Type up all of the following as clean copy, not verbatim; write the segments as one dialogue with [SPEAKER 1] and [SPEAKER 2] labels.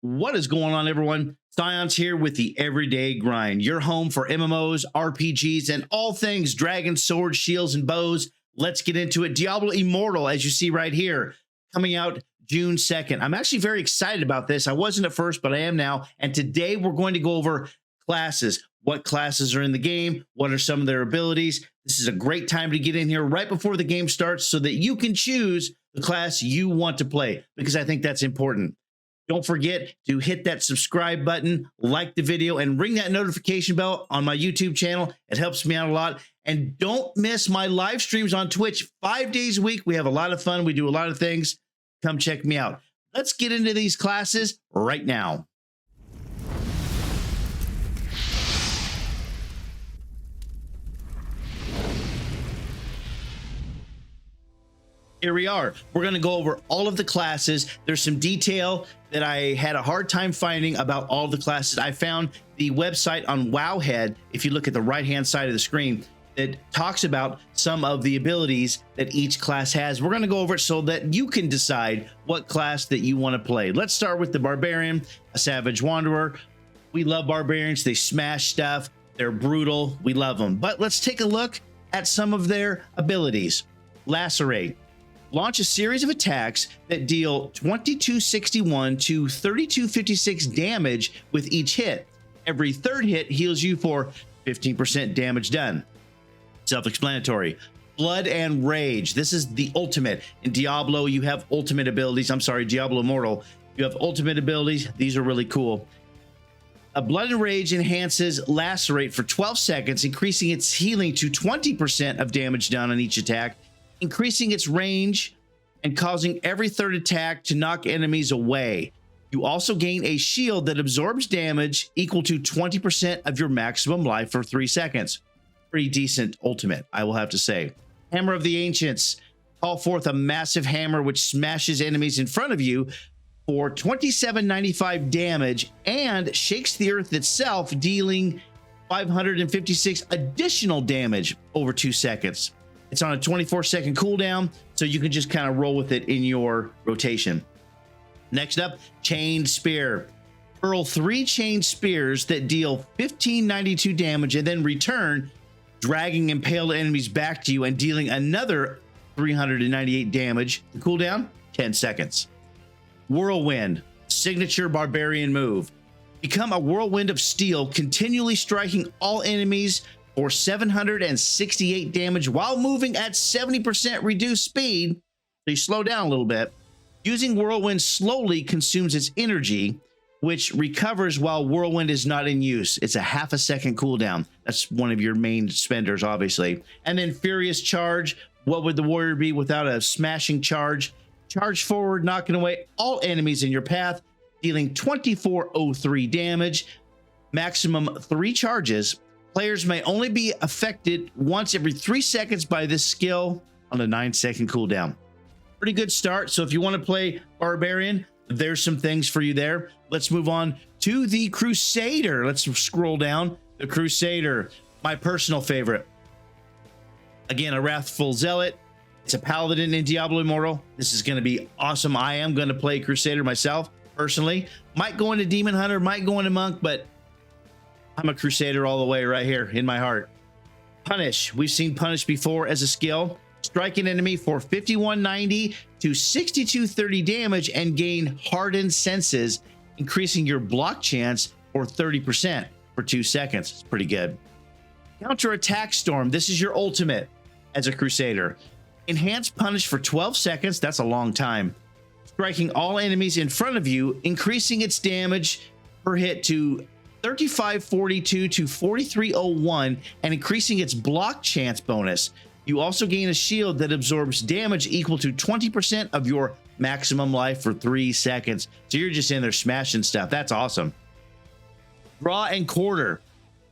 [SPEAKER 1] What is going on, everyone? Scion's here with the Everyday Grind, your home for MMOs, RPGs, and all things dragon, swords, shields, and bows. Let's get into it. Diablo Immortal, as you see right here, coming out June 2nd. I'm actually very excited about this. I wasn't at first, but I am now. And today we're going to go over classes. What classes are in the game? What are some of their abilities? This is a great time to get in here right before the game starts so that you can choose the class you want to play, because I think that's important. Don't forget to hit that subscribe button, like the video, and ring that notification bell on my YouTube channel. It helps me out a lot. And don't miss my live streams on Twitch 5 days a week. We have a lot of fun. We do a lot of things. Come check me out. Let's get into these classes right now. Here we are. We're going to go over all of the classes. There's some detail that I had a hard time finding about all of the classes. I found the website on Wowhead, if you look at the right-hand side of the screen, that talks about some of the abilities that each class has. We're going to go over it so that you can decide what class that you want to play. Let's start with the Barbarian, a Savage Wanderer. We love Barbarians. They smash stuff. They're brutal. We love them. But let's take a look at some of their abilities. Lacerate. Launch a series of attacks that deal 2261 to 3256 damage with each hit. Every third hit heals you for 15% damage done. Self-explanatory. Blood and Rage. This is the ultimate. In Diablo, you have ultimate abilities. I'm sorry, Diablo Immortal. You have ultimate abilities. These are really cool. A Blood and Rage enhances Lacerate for 12 seconds, increasing its healing to 20% of damage done on each attack, increasing its range and causing every third attack to knock enemies away. You also gain a shield that absorbs damage equal to 20% of your maximum life for 3 seconds. Pretty decent ultimate, I will have to say. Hammer of the Ancients. Call forth a massive hammer which smashes enemies in front of you for 2795 damage and shakes the earth itself, dealing 556 additional damage over 2 seconds. It's on a 24-second cooldown, so you can just kind of roll with it in your rotation. Next up, Chained Spear. Hurl 3 chained spears that deal 1592 damage and then return, dragging impaled enemies back to you and dealing another 398 damage. The cooldown, 10 seconds. Whirlwind, signature Barbarian move. Become a whirlwind of steel, continually striking all enemies for 768 damage while moving at 70% reduced speed, so you slow down a little bit. Using Whirlwind slowly consumes its energy, which recovers while Whirlwind is not in use. It's a half a second cooldown. That's one of your main spenders, obviously. And then Furious Charge. What would the warrior be without a smashing charge? Charge forward, knocking away all enemies in your path, dealing 2403 damage. Maximum 3 charges. Players may only be affected once every 3 seconds by this skill on a 9-second cooldown. Pretty good start. So if you want to play Barbarian, there's some things for you there. Let's move on to the Crusader. Let's scroll down. The Crusader, my personal favorite. Again, a Wrathful Zealot. It's a Paladin in Diablo Immortal. This is going to be awesome. I am going to play Crusader myself, personally. Might go into Demon Hunter, might go into Monk, but I'm a Crusader all the way right here in my heart. Punish. We've seen Punish before as a skill. Strike an enemy for 5190 to 6230 damage and gain Hardened Senses, increasing your block chance for 30% for 2 seconds. It's pretty good. Counter Attack Storm. This is your ultimate as a Crusader. Enhance Punish for 12 seconds. That's a long time. Striking all enemies in front of you, increasing its damage per hit to 3542 to 4301 and increasing its block chance bonus. You also gain a shield that absorbs damage equal to 20% of your maximum life for 3 seconds. So you're just in there smashing stuff. That's awesome. Draw and Quarter.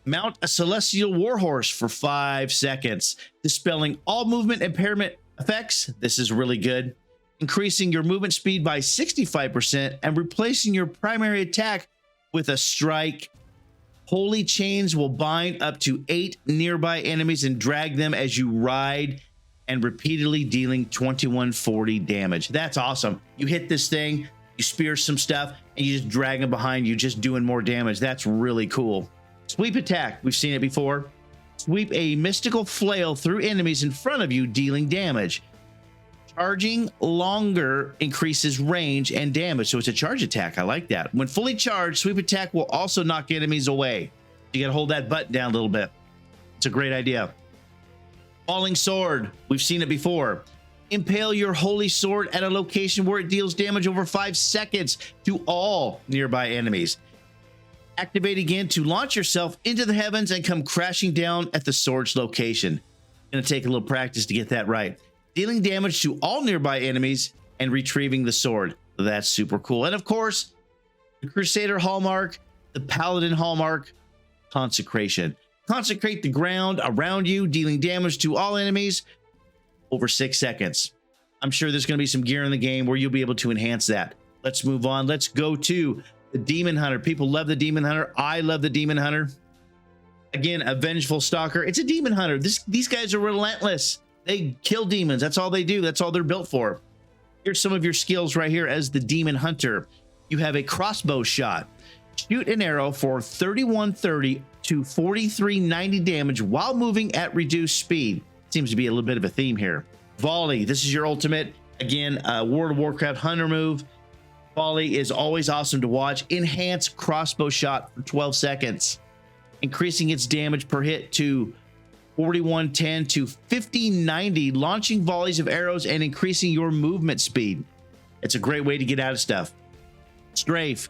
[SPEAKER 1] Mount a Celestial Warhorse for 5 seconds, dispelling all movement impairment effects. This is really good. Increasing your movement speed by 65% and replacing your primary attack with a strike. Holy Chains will bind up to 8 nearby enemies and drag them as you ride, and repeatedly dealing 2140 damage. That's awesome. You hit this thing, you spear some stuff, and you just drag them behind you, just doing more damage. That's really cool. Sweep attack. We've seen it before. Sweep a mystical flail through enemies in front of you, dealing damage. Charging longer increases range and damage, so it's a charge attack. I like that. When fully charged, sweep attack will also knock enemies away. You gotta hold that button down a little bit. It's a great idea. Falling sword. We've seen it before. Impale your holy sword at a location where it deals damage over 5 seconds to all nearby enemies. Activate again to launch yourself into the heavens and come crashing down at the sword's location. Gonna take a little practice to get that right. Dealing damage to all nearby enemies and retrieving the sword. That's super cool. And of course, the Crusader hallmark, the Paladin hallmark, consecration. Consecrate the ground around you, dealing damage to all enemies over 6 seconds. I'm sure there's going to be some gear in the game where you'll be able to enhance that. Let's move on. Let's go to the Demon Hunter. People love the Demon Hunter. I love the Demon Hunter. Again, a vengeful stalker. It's a Demon Hunter. These guys are relentless. They kill demons. That's all they do. That's all they're built for. Here's some of your skills right here as the Demon Hunter. You have a crossbow shot. Shoot an arrow for 3130 to 4390 damage while moving at reduced speed. Seems to be a little bit of a theme here. Volley. This is your ultimate. Again, World of Warcraft hunter move. Volley is always awesome to watch. Enhance crossbow shot for 12 seconds. Increasing its damage per hit to 4110 to 5090, launching volleys of arrows and increasing your movement speed. It's a great way to get out of stuff. Strafe.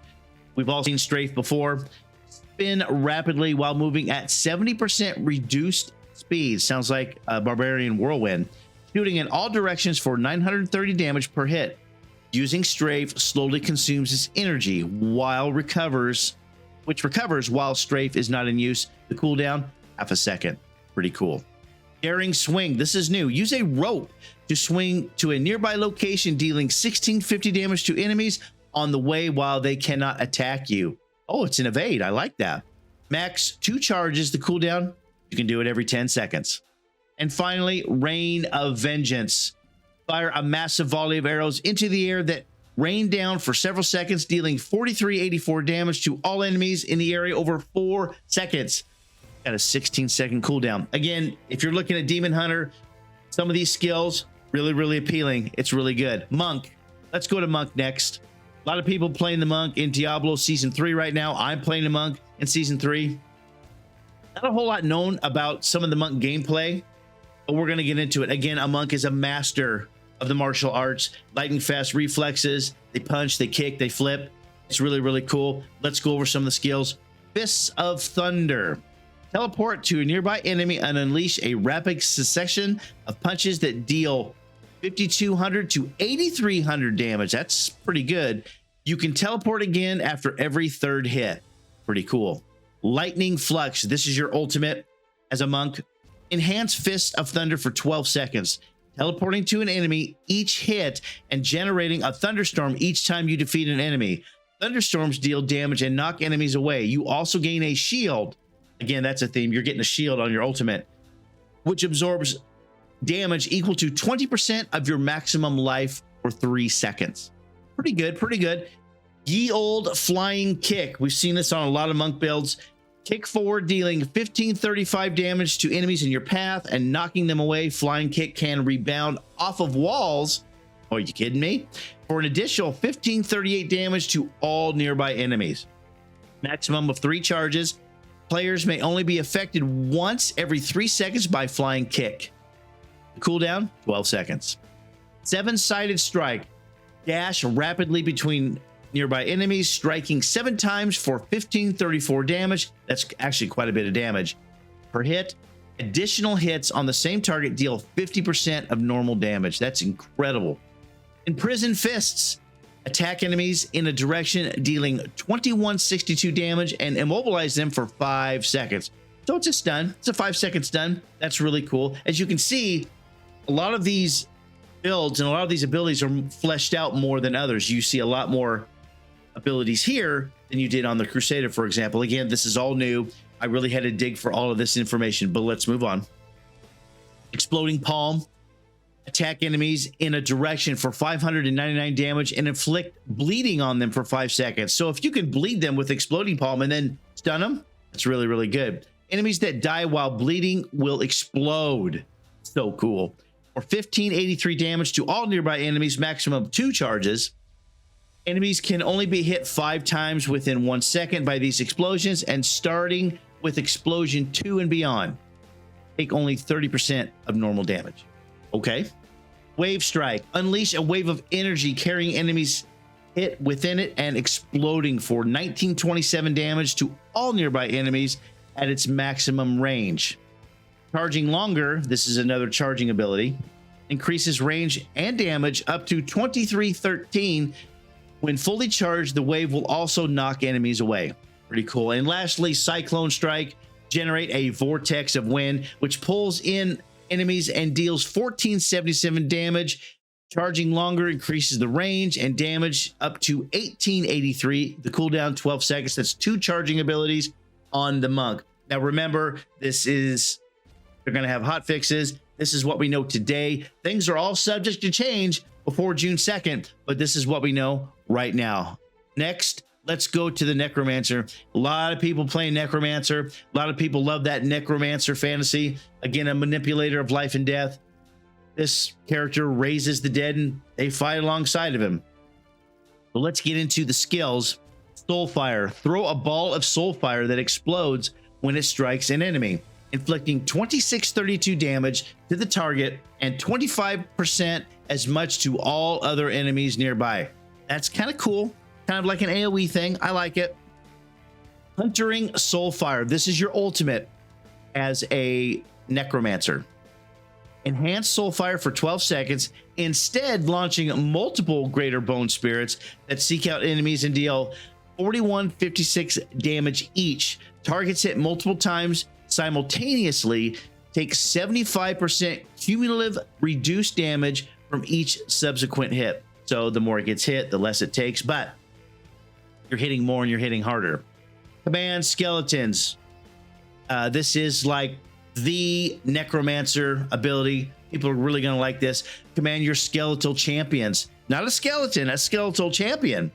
[SPEAKER 1] We've all seen Strafe before. Spin rapidly while moving at 70% reduced speed. Sounds like a Barbarian whirlwind. Shooting in all directions for 930 damage per hit. Using Strafe slowly consumes its energy while recovers while Strafe is not in use. The cooldown, half a second. Pretty cool. Daring swing. This is new. Use a rope to swing to a nearby location, dealing 1650 damage to enemies on the way while they cannot attack you. Oh, it's an evade. I like that. Max 2 charges. The cooldown, you can do it every 10 seconds. And finally, Rain of Vengeance. Fire a massive volley of arrows into the air that rain down for several seconds, dealing 4384 damage to all enemies in the area over 4 seconds. Got a 16-second cooldown. Again, if you're looking at Demon Hunter, some of these skills, really appealing. It's really good. Monk. Let's go to Monk next. A lot of people playing the Monk in Diablo Season 3 right now. I'm playing the Monk in Season 3. Not a whole lot known about some of the Monk gameplay, but we're going to get into it. Again, a Monk is a master of the martial arts. Lightning fast reflexes. They punch, they kick, they flip. It's really cool. Let's go over some of the skills. Fists of Thunder. Teleport to a nearby enemy and unleash a rapid succession of punches that deal 5200 to 8300 damage. That's pretty good. You can teleport again after every 3rd hit. Pretty cool. Lightning Flux. This is your ultimate as a monk. Enhance Fist of Thunder for 12 seconds. Teleporting to an enemy each hit and generating a thunderstorm each time you defeat an enemy. Thunderstorms deal damage and knock enemies away. You also gain a shield. Again, that's a theme. You're getting a shield on your ultimate, which absorbs damage equal to 20% of your maximum life for 3 seconds. Pretty good. Ye Old Flying Kick. We've seen this on a lot of monk builds. Kick forward, dealing 1535 damage to enemies in your path and knocking them away. Flying Kick can rebound off of walls. Are you kidding me? For an additional 1538 damage to all nearby enemies. Maximum of 3 charges. Players may only be affected once every 3 seconds by Flying Kick. Cooldown, 12 seconds. 7-sided strike. Dash rapidly between nearby enemies, striking 7 times for 1534 damage. That's actually quite a bit of damage per hit. Additional hits on the same target deal 50% of normal damage. That's incredible. Imprison Fists. Attack enemies in a direction, dealing 2162 damage and immobilize them for 5 seconds. So it's a stun. It's a 5-second stun. That's really cool. As you can see, a lot of these builds and a lot of these abilities are fleshed out more than others. You see a lot more abilities here than you did on the Crusader, for example. Again, this is all new. I really had to dig for all of this information, but let's move on. Exploding Palm. attack enemies in a direction for 599 damage and inflict bleeding on them for 5 seconds. So if you can bleed them with exploding palm and then stun them, that's really, really good. Enemies that die while bleeding will explode. So cool. Or 1583 damage to all nearby enemies, maximum 2 charges. Enemies can only be hit 5 times within 1 second by these explosions, and starting with explosion 2 and beyond, take only 30% of normal damage. Okay. Wave strike. Unleash a wave of energy carrying enemies hit within it and exploding for 1927 damage to all nearby enemies at its maximum range. Charging longer. This is another charging ability. Increases range and damage up to 2313. When fully charged, the wave will also knock enemies away. Pretty cool. And lastly, Cyclone Strike. Generate a vortex of wind, which pulls in enemies and deals 1477 damage. Charging longer increases the range and damage up to 1883. The cooldown 12 seconds. That's 2 charging abilities on the monk. Now remember, they're going to have hot fixes. This is what we know today. Things are all subject to change before June 2nd, but this is what we know right now. Next, let's go to the Necromancer. A lot of people playing Necromancer. A lot of people love that Necromancer fantasy. Again, a manipulator of life and death. This character raises the dead and they fight alongside of him. So let's get into the skills. Soulfire. Throw a ball of soulfire that explodes when it strikes an enemy, inflicting 2632 damage to the target and 25% as much to all other enemies nearby. That's kind of cool. Kind of like an AoE thing. I like it. Huntering Soulfire. This is your ultimate as a Necromancer. Enhance Soulfire for 12 seconds, instead launching multiple Greater Bone Spirits that seek out enemies and deal 4156 damage each. Targets hit multiple times simultaneously, take 75% cumulative reduced damage from each subsequent hit. So the more it gets hit, the less it takes, but you're hitting more and you're hitting harder. Command Skeletons. This is like the Necromancer ability. People are really going to like this. Command your skeletal champions, not a skeleton, a skeletal champion,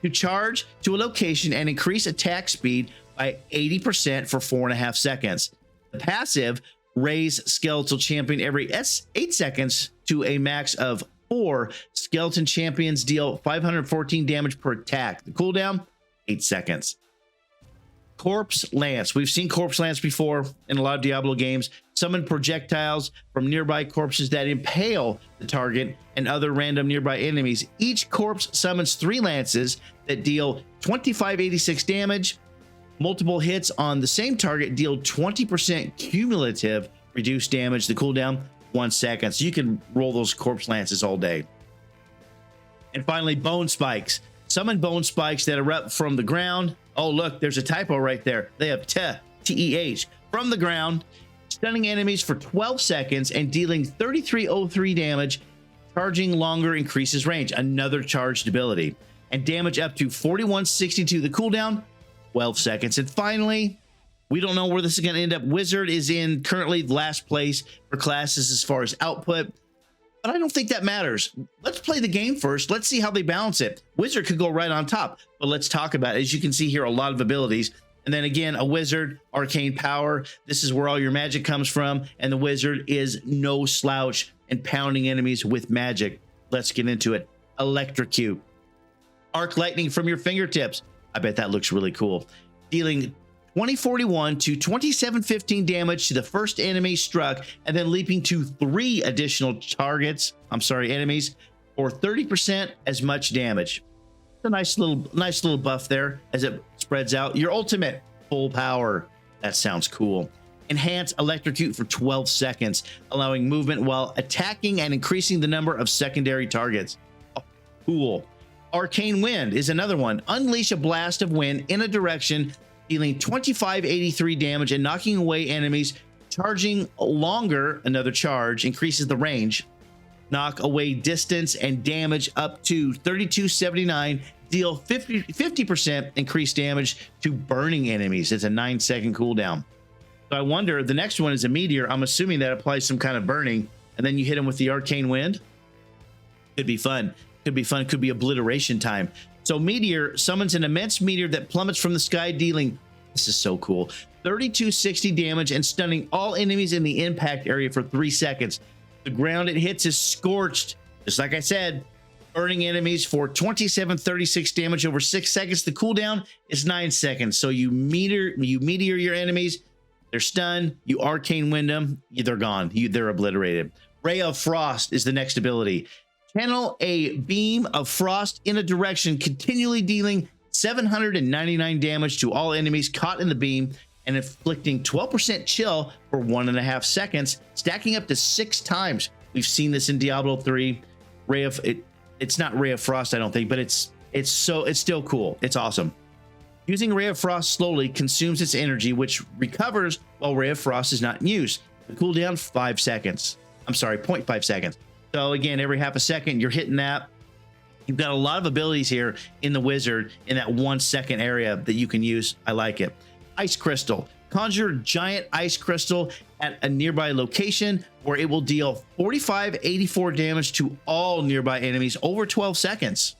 [SPEAKER 1] to charge to a location and increase attack speed by 80% for 4.5 seconds. The passive, raise skeletal champion every 8 seconds to a max of 4. Skeleton champions deal 514 damage per attack. The cooldown, 8 seconds. Corpse Lance. We've seen Corpse Lance before in a lot of Diablo games. Summon projectiles from nearby corpses that impale the target and other random nearby enemies. Each corpse summons 3 lances that deal 2586 damage. Multiple hits on the same target deal 20% cumulative reduced damage. The cooldown, 1 second. So you can roll those corpse lances all day. And finally, Bone Spikes. Summon bone spikes that erupt from the ground. Oh, look, there's a typo right there. They have T-E-H, from the ground, stunning enemies for 12 seconds and dealing 3303 damage. Charging longer increases range. Another charged ability. And damage up to 4162. The cooldown, 12 seconds. And finally, we don't know where this is going to end up. Wizard is in currently last place for classes as far as output, but I don't think that matters. Let's play the game first. Let's see how they balance it. Wizard could go right on top, but let's talk about it. As you can see here, a lot of abilities. And then again, a wizard, arcane power. This is where all your magic comes from. And the wizard is no slouch in pounding enemies with magic. Let's get into it. Electrocute. Arc lightning from your fingertips. I bet that looks really cool. Dealing 2041 to 2715 damage to the first enemy struck, and then leaping to 3 additional enemies, or 30% as much damage. A nice little buff there as it spreads out. Your ultimate, full power. That sounds cool. Enhance Electrocute for 12 seconds, allowing movement while attacking and increasing the number of secondary targets. Oh, cool. Arcane Wind is another one. Unleash a blast of wind in a direction, dealing 2583 damage and knocking away enemies. Charging longer, another charge, increases the range. Knock away distance and damage up to 3279. Deal 50% increased damage to burning enemies. It's a 9-second cooldown. So I wonder, the next one is a meteor. I'm assuming that applies some kind of burning. and then you hit him with the arcane wind. Could be fun. Could be fun. Could be obliteration time. So Meteor summons an immense meteor that plummets from the sky, dealing, this is so cool, 3260 damage and stunning all enemies in the impact area for 3 seconds. The ground it hits is scorched, just like I said, burning enemies for 2736 damage over 6 seconds. The cooldown is 9 seconds. So you meteor your enemies, they're stunned, you arcane wind them, they're gone, they're obliterated. Ray of Frost is the next ability. Channel a beam of frost in a direction, continually dealing 799 damage to all enemies caught in the beam and inflicting 12% chill for 1.5 seconds, stacking up to 6 times. We've seen this in Diablo 3. It's not Ray of Frost, I don't think, but it's still cool. It's awesome. Using Ray of Frost slowly consumes its energy, which recovers while Ray of Frost is not in use. The cooldown 5 seconds. I'm sorry, 0.5 seconds. So again, every half a second, you're hitting that. You've got a lot of abilities here in the wizard in that 1 second area that you can use. I like it. Ice Crystal. Conjure a giant ice crystal at a nearby location where it will deal 4584 damage to all nearby enemies over 12 seconds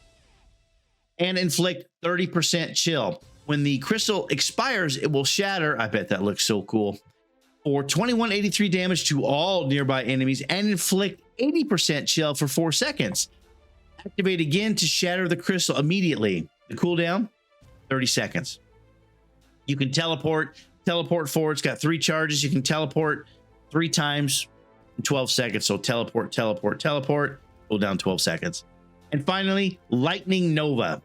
[SPEAKER 1] and inflict 30% chill. When the crystal expires, it will shatter. I bet that looks so cool. For 2183 damage to all nearby enemies and inflict 80% chill for 4 seconds. Activate again to shatter the crystal immediately. The cooldown, 30 seconds. You can teleport forward. It's got 3 charges. You can teleport 3 times in 12 seconds. So teleport, cooldown 12 seconds. And finally, Lightning Nova.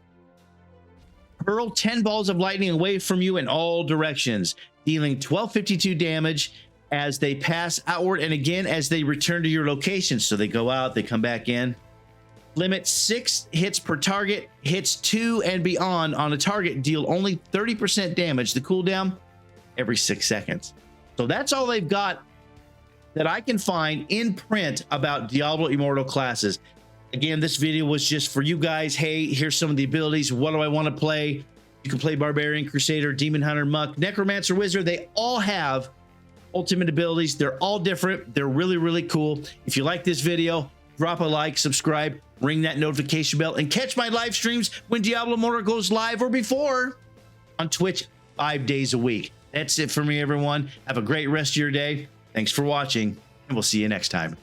[SPEAKER 1] Hurl 10 balls of lightning away from you in all directions, dealing 1252 damage as they pass outward and again as they return to your location. So they go out, they come back in. Limit 6 hits per target. Hits 2 and beyond on a target deal only 30% damage. The cooldown every 6 seconds. So that's all they've got that I can find in print about Diablo Immortal classes. Again, this video was just for you guys. Hey, here's some of the abilities. What do I want to play? You can play Barbarian, Crusader, Demon Hunter, Monk, Necromancer, Wizard. They all have ultimate abilities. They're all different. They're really, really cool. If you like this video, drop a like, subscribe, ring that notification bell, and catch my live streams when Diablo Immortal goes live or before on Twitch 5 days a week. That's it for me, everyone. Have a great rest of your day. Thanks for watching, and we'll see you next time.